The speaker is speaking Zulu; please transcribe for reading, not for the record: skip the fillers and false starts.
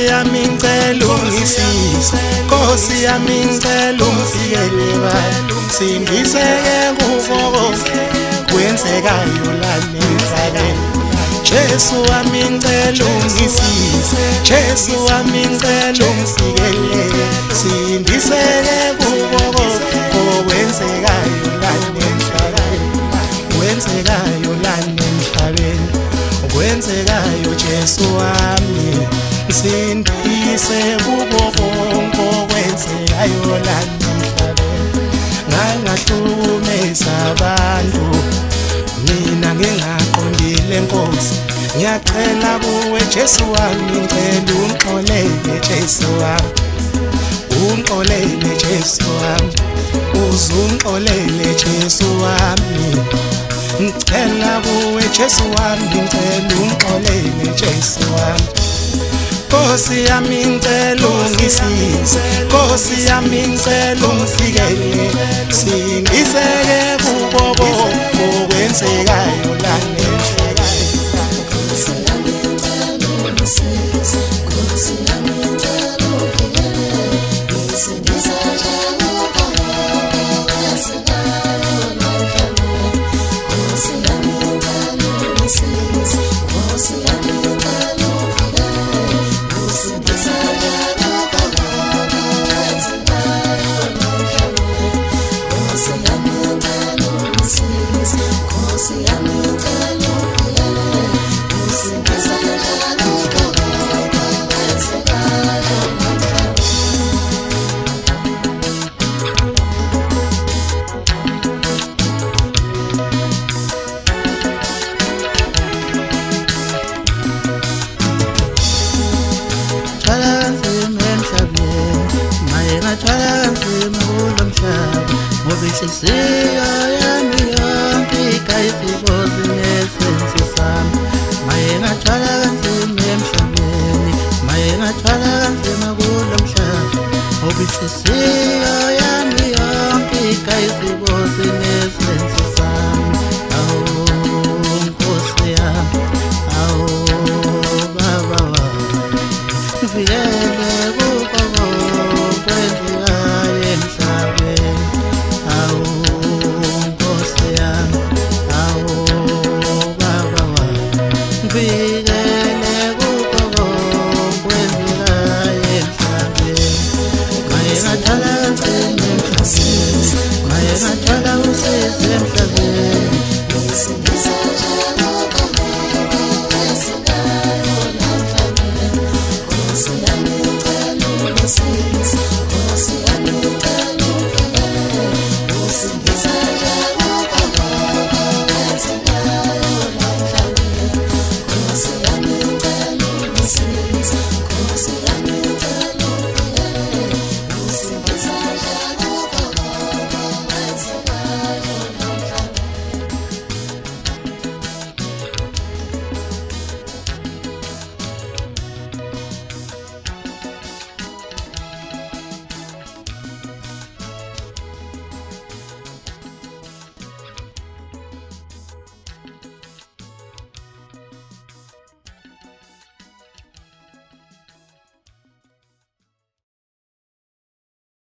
Nkosi yami ngicela ungisize, Nkosi yami ngicela ungifikele, sindiseke kubo konke kwenzekayo la emhlabeni. Jesu wami ngicela ungisize, Jesu wami ngicela ungifikele, sindiseke kubo konke kwenzekayo la emhlabeni, kwenzekayo la emhlabeni, kwenzekayo Jesu wami, sindise kubo konke kwenzekayo la emhlabeni. Ngangahlukumeza abantu mina ngingaqondile Nkosi, ngiyacela kuwe Jesu wami, ngicela ungixolele Jesu wami, ungixolele Jesu wami, uzungixolele Jesu wami, ngicela kuwe Jesu wami, ngicela ungixolele Jesu wami. Nkosi yami ngicela ungisize, Nkosi yami ngicela ungifikele, sindiseke kubo konke kwenzekayo la emhlabeni. Nkosi yami ngicela ungisize, Nkosi yami ngicela ungifikele, sindiseke kubo konke kwenzekayo la emhlabeni. Nkosi yami ngicela ungisize, Nkosi yami ngicela ungifikele, sindiseke kubo konke kwenzekayo la emhlabeni. Nkosi yami ngicela ungisize, Nkosi yami ngicela ungifikele, sindiseke kubo konke kwenzekayo la emhlabeni. Thwala kanzima emhlabeni, maye ngathwala kanzima kulo mhlaba, ngoba inhliziyo yami yonke ikayisibozi nesenzo sami. Maye ngathwala kanzima emhlabeni, maye ngathwala kanzima kulo mhlaba, ngoba inhliziyo yami yonke ikayisibozi nesenzo sami. Awu Nkosi yami, awu Baba wami, ngifikele kubo konke kwenzekayo emhlabeni. Awu Nkosi yami, awu Baba wami, ngifikele kubo konke kwenzekayo emhlabeni. Maye ngathwala kanzima emhlabeni, maye ngathwala